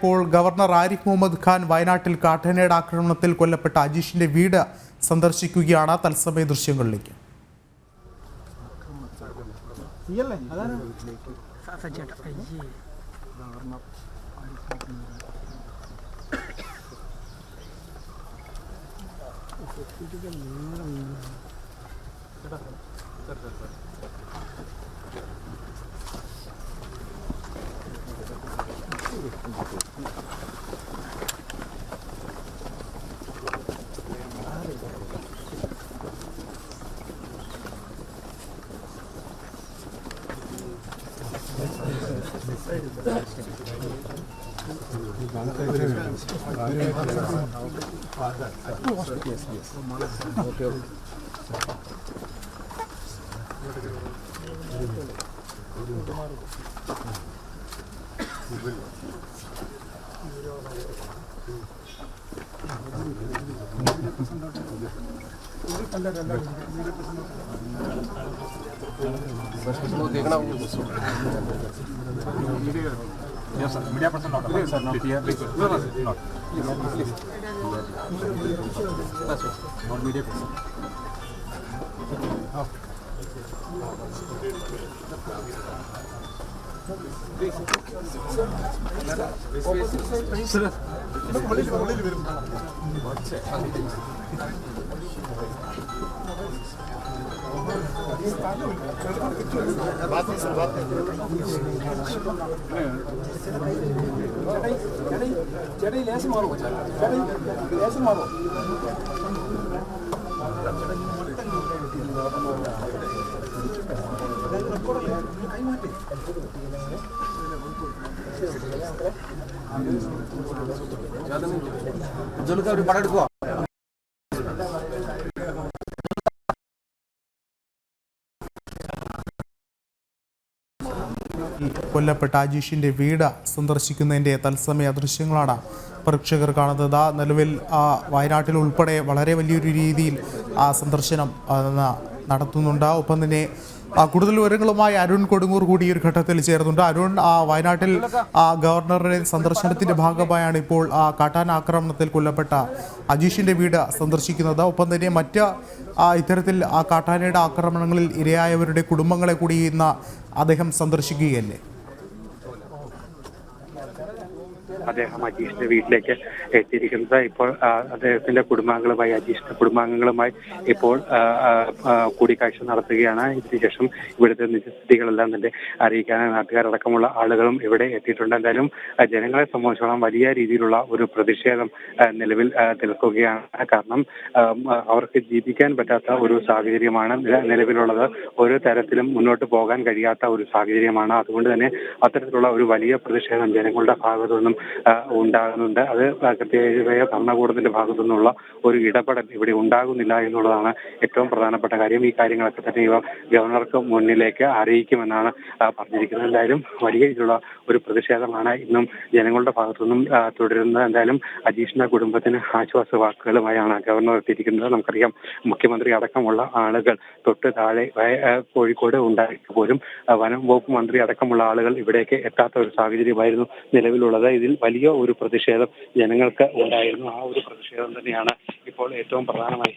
ഇപ്പോൾ ഗവർണർ ആരിഫ് മുഹമ്മദ് ഖാൻ വയനാട്ടിൽ കാട്ടാനയുടെ ആക്രമണത്തിൽ കൊല്ലപ്പെട്ട അജീഷിന്റെ വീട് സന്ദർശിക്കുകയാണ്. തത്സമയ ദൃശ്യങ്ങളിലേക്ക്. Yes, sir. Media person not allowed. Sir, not here. Please, not. Please. That's right. Not media person. Sir. കൊല്ലപ്പെട്ട അജീഷിന്റെ വീട് സന്ദർശിക്കുന്നതിന്റെ തത്സമയ ദൃശ്യങ്ങളാണ് പ്രേക്ഷകർ കാണുന്നത്. നിലവിൽ വയനാട്ടിൽ ഉൾപ്പെടെ വളരെ വലിയൊരു രീതിയിൽ സന്ദർശനം നടത്തുന്നുണ്ട്. ഒപ്പം തന്നെ കൂടുതൽ വിവരങ്ങളുമായി അരുൺ കൊടുങ്ങൂർ കൂടി ഈ ഒരു ഘട്ടത്തിൽ ചേർന്നുണ്ട്. അരുൺ, വയനാട്ടിൽ ഗവർണറുടെ സന്ദർശനത്തിന്റെ ഭാഗമായാണ് ഇപ്പോൾ കാട്ടാന ആക്രമണത്തിൽ കൊല്ലപ്പെട്ട അജീഷിന്റെ വീട് സന്ദർശിക്കുന്നത്. ഒപ്പം തന്നെ മറ്റ് ഇത്തരത്തിൽ കാട്ടാനയുടെ ആക്രമണങ്ങളിൽ ഇരയായവരുടെ കുടുംബങ്ങളെ കൂടി ഇന്ന് അദ്ദേഹം സന്ദർശിക്കുകയല്ലേ? അദ്ദേഹം അജീഷിന്റെ വീട്ടിലേക്ക് എത്തിയിരിക്കുന്നത്. ഇപ്പോൾ അദ്ദേഹത്തിന്റെ കുടുംബാംഗങ്ങളുമായി, അജീഷിന്റെ കുടുംബാംഗങ്ങളുമായി ഇപ്പോൾ കൂടിക്കാഴ്ച നടത്തുകയാണ്. ഇതിനുശേഷം ഇവിടുത്തെ നിജസ്ഥിതികളെല്ലാം തന്നെ അറിയിക്കാനായി നാട്ടുകാരടക്കമുള്ള ആളുകളും ഇവിടെ എത്തിയിട്ടുണ്ട്. എന്തായാലും ജനങ്ങളെ സംബന്ധിച്ചോളം വലിയ രീതിയിലുള്ള ഒരു പ്രതിഷേധം നിലവിൽ നിൽക്കുകയാണ്. കാരണം അവർക്ക് ജീവിക്കാൻ പറ്റാത്ത ഒരു സാഹചര്യമാണ് നിലവിലുള്ളത്. ഒരു തരത്തിലും മുന്നോട്ട് പോകാൻ കഴിയാത്ത ഒരു സാഹചര്യമാണ്. അതുകൊണ്ട് തന്നെ അത്തരത്തിലുള്ള ഒരു വലിയ പ്രതിഷേധം ജനങ്ങളുടെ ഭാഗത്തു നിന്നും ഉണ്ടാകുന്നുണ്ട്. അത് കൃത്യമായ ഭരണകൂടത്തിന്റെ ഭാഗത്തു നിന്നുള്ള ഒരു ഇടപെടൽ ഇവിടെ ഉണ്ടാകുന്നില്ല എന്നുള്ളതാണ് ഏറ്റവും പ്രധാനപ്പെട്ട കാര്യം. ഈ കാര്യങ്ങളൊക്കെ തന്നെ ഇവ ഗവർണർക്ക് മുന്നിലേക്ക് അറിയിക്കുമെന്നാണ് പറഞ്ഞിരിക്കുന്നത്. എന്തായാലും വലിയ രീതിയിലുള്ള ഒരു പ്രതിഷേധമാണ് ഇന്നും ജനങ്ങളുടെ ഭാഗത്തു നിന്നും തുടരുന്നത്. എന്തായാലും അജീഷിന്റെ കുടുംബത്തിന് ആശ്വാസ വാക്കുകളുമായാണ് ഗവർണർ എത്തിയിരിക്കുന്നത്. നമുക്കറിയാം, മുഖ്യമന്ത്രി അടക്കമുള്ള ആളുകൾ തൊട്ട് താഴെ കോഴിക്കോട് ഉണ്ടായിട്ട് പോലും വനം വകുപ്പ് മന്ത്രി അടക്കമുള്ള ആളുകൾ ഇവിടേക്ക് എത്താത്ത ഒരു സാഹചര്യമായിരുന്നു നിലവിലുള്ളത്. ഇതിൽ വലിയ ഒരു പ്രതിഷേധം ജനങ്ങൾക്ക് ഉണ്ടായിരുന്നു. ആ ഒരു പ്രതിഷേധം തന്നെയാണ് ഇപ്പോൾ ഏറ്റവും പ്രധാനമായി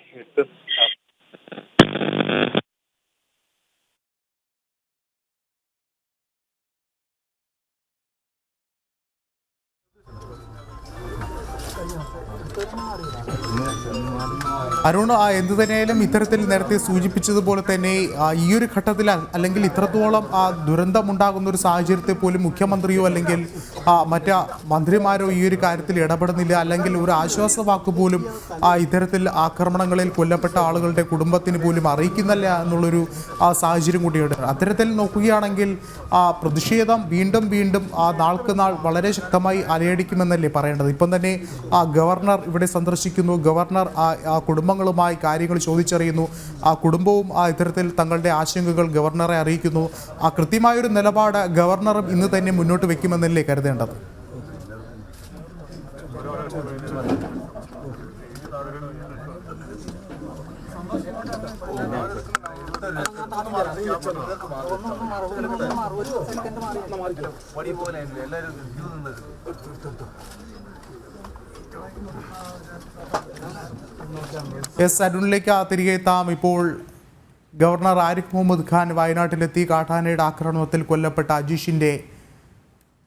അരുൺ, എന്തു തന്നെയായാലും ഇത്തരത്തിൽ നേരത്തെ സൂചിപ്പിച്ചതുപോലെ തന്നെ ഈ ഒരു ഘട്ടത്തിൽ അല്ലെങ്കിൽ ഇത്രത്തോളം ദുരന്തമുണ്ടാകുന്ന ഒരു സാഹചര്യത്തെ പോലും മുഖ്യമന്ത്രിയോ അല്ലെങ്കിൽ മറ്റ് മന്ത്രിമാരോ ഈ ഒരു കാര്യത്തിൽ ഇടപെടുന്നില്ല, അല്ലെങ്കിൽ ഒരു ആശ്വാസ വാക്ക് പോലും ഇത്തരത്തിൽ ആക്രമണങ്ങളിൽ കൊല്ലപ്പെട്ട ആളുകളുടെ കുടുംബത്തിന് പോലും അറിയിക്കുന്നില്ല എന്നുള്ളൊരു സാഹചര്യം കൂടിയുണ്ട്. അത്തരത്തിൽ നോക്കുകയാണെങ്കിൽ പ്രതിഷേധം വീണ്ടും വീണ്ടും നാൾക്ക് നാൾ വളരെ ശക്തമായി അലയടിക്കുമെന്നല്ലേ പറയേണ്ടത്. ഇപ്പം തന്നെ ഗവർണർ ഇവിടെ സന്ദർശിക്കുന്നു. ഗവർണർ കുടുംബങ്ങളുമായി കാര്യങ്ങൾ ചോദിച്ചറിയുന്നു. കുടുംബവും ഇത്തരത്തിൽ തങ്ങളുടെ ആശങ്കകൾ ഗവർണറെ അറിയിക്കുന്നു. കൃത്യമായൊരു നിലപാട് ഗവർണറും ഇന്ന് തന്നെ മുന്നോട്ട് വയ്ക്കുമെന്നല്ലേ കരുതേണ്ടത്? വടി പോലെ എല്ലാവരും എസ് അരുണിലേക്ക് തിരികെ എത്താം. ഇപ്പോൾ ഗവർണർ ആരിഫ് മുഹമ്മദ് ഖാൻ വയനാട്ടിലെത്തി കാട്ടാനയുടെ ആക്രമണത്തിൽ കൊല്ലപ്പെട്ട അജീഷിന്റെ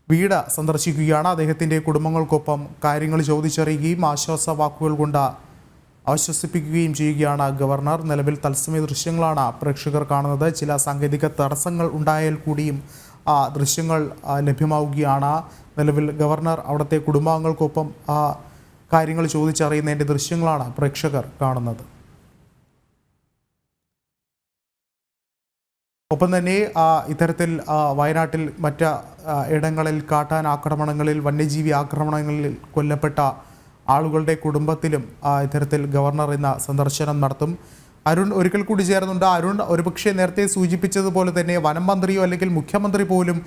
വീട് സന്ദർശിക്കുകയാണ്. അദ്ദേഹത്തിന്റെ കുടുംബങ്ങൾക്കൊപ്പം കാര്യങ്ങൾ ചോദിച്ചറിയുകയും ആശ്വാസ വാക്കുകൾ കൊണ്ട് ആശ്വസിപ്പിക്കുകയും ചെയ്യുകയാണ് ഗവർണർ. നിലവിൽ തത്സമയ ദൃശ്യങ്ങളാണ് പ്രേക്ഷകർ കാണുന്നത്. ചില സാങ്കേതിക തടസ്സങ്ങൾ ഉണ്ടായാൽ കൂടിയും ദൃശ്യങ്ങൾ ലഭ്യമാവുകയാണ്. നിലവിൽ ഗവർണർ അവിടുത്തെ കുടുംബാംഗങ്ങൾക്കൊപ്പം കാര്യങ്ങൾ ചോദിച്ചറിയുന്നതിൻ്റെ ദൃശ്യങ്ങളാണ് പ്രേക്ഷകർ കാണുന്നത്. ഒപ്പം തന്നെ ഇത്തരത്തിൽ വയനാട്ടിൽ മറ്റ് ഇടങ്ങളിൽ കാട്ടാൻ ആക്രമണങ്ങളിൽ വന്യജീവി ആക്രമണങ്ങളിൽ കൊല്ലപ്പെട്ട ആളുകളുടെ കുടുംബത്തിലും ഇത്തരത്തിൽ ഗവർണർ ഇന്ന് സന്ദർശനം നടത്തും. അരുൺ ഒരിക്കൽ കൂടി ചേർന്നുണ്ട്. അരുൺ ഒരുപക്ഷെ നേരത്തെ സൂചിപ്പിച്ചതുപോലെ തന്നെ വനം മന്ത്രിയോ അല്ലെങ്കിൽ മുഖ്യമന്ത്രി പോലും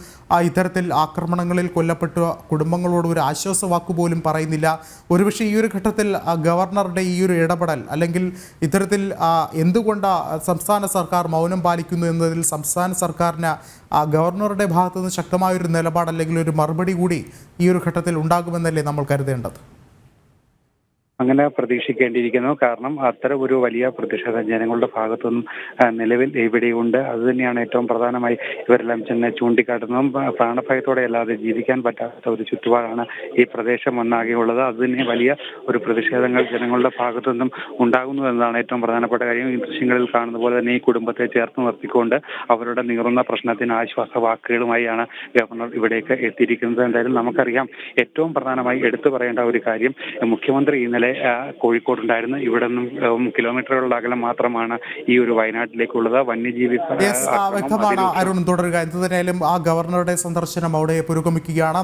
ഇത്തരത്തിൽ ആക്രമണങ്ങളിൽ കൊല്ലപ്പെട്ട കുടുംബങ്ങളോട് ഒരു ആശ്വാസ വാക്കുപോലും പറയുന്നില്ല. ഒരുപക്ഷെ ഈ ഒരു ഘട്ടത്തിൽ ഗവർണറുടെ ഈ ഒരു ഇടപെടൽ അല്ലെങ്കിൽ ഇത്തരത്തിൽ എന്തുകൊണ്ട് സംസ്ഥാന സർക്കാർ മൗനം പാലിക്കുന്നു എന്നതിൽ സംസ്ഥാന സർക്കാരിന് ഗവർണറുടെ ഭാഗത്തുനിന്ന് ശക്തമായൊരു നിലപാട് അല്ലെങ്കിൽ ഒരു മറുപടി കൂടി ഈ ഒരു ഘട്ടത്തിൽ ഉണ്ടാകുമെന്നല്ലേ നമ്മൾ കരുതേണ്ടത്? അങ്ങനെ പ്രതീക്ഷിക്കേണ്ടിയിരിക്കുന്നു. കാരണം അത്തരം ഒരു വലിയ പ്രതിഷേധം ജനങ്ങളുടെ ഭാഗത്തുനിന്നും നിലവിൽ ഇവിടെയുണ്ട്. അതുതന്നെയാണ് ഏറ്റവും പ്രധാനമായി ഇവരെല്ലാം ചെന്ന് ചൂണ്ടിക്കാട്ടുന്നതും. പ്രാണഭയത്തോടെ അല്ലാതെ ജീവിക്കാൻ പറ്റാത്ത ഒരു ചുറ്റുപാടാണ് ഈ പ്രദേശം ഒന്നാകെയുള്ളത്. അതുതന്നെ വലിയ ഒരു പ്രതിഷേധങ്ങൾ ജനങ്ങളുടെ ഭാഗത്തു നിന്നും ഉണ്ടാകുന്നു എന്നതാണ് ഏറ്റവും പ്രധാനപ്പെട്ട കാര്യം. ഈ ദൃശ്യങ്ങളിൽ കാണുന്ന പോലെ തന്നെ ഈ കുടുംബത്തെ ചേർത്ത് നിർത്തിക്കൊണ്ട് അവരുടെ നീറുന്ന പ്രശ്നത്തിന് ആശ്വാസ വാക്കുകളുമായാണ് ഗവർണർ ഇവിടേക്ക് എത്തിയിരിക്കുന്നത്. എന്തായാലും നമുക്കറിയാം, ഏറ്റവും പ്രധാനമായി എടുത്തു പറയേണ്ട ഒരു കാര്യം, മുഖ്യമന്ത്രി ഇന്നലെ കോഴിക്കോടുണ്ടായിരുന്നു. ഇവിടെ നിന്നും കിലോമീറ്ററുകളുടെ അകലം മാത്രമാണ് ഈ ഒരു വയനാട്ടിലേക്കുള്ളത്. വന്യജീവി വ്യക്തമാണ്. അരുൺ തുടരുക. എന്തുതന്നെയാലും ആ ഗവർണറുടെ സന്ദർശനം അവിടെ പുരോഗമിക്കുകയാണ്.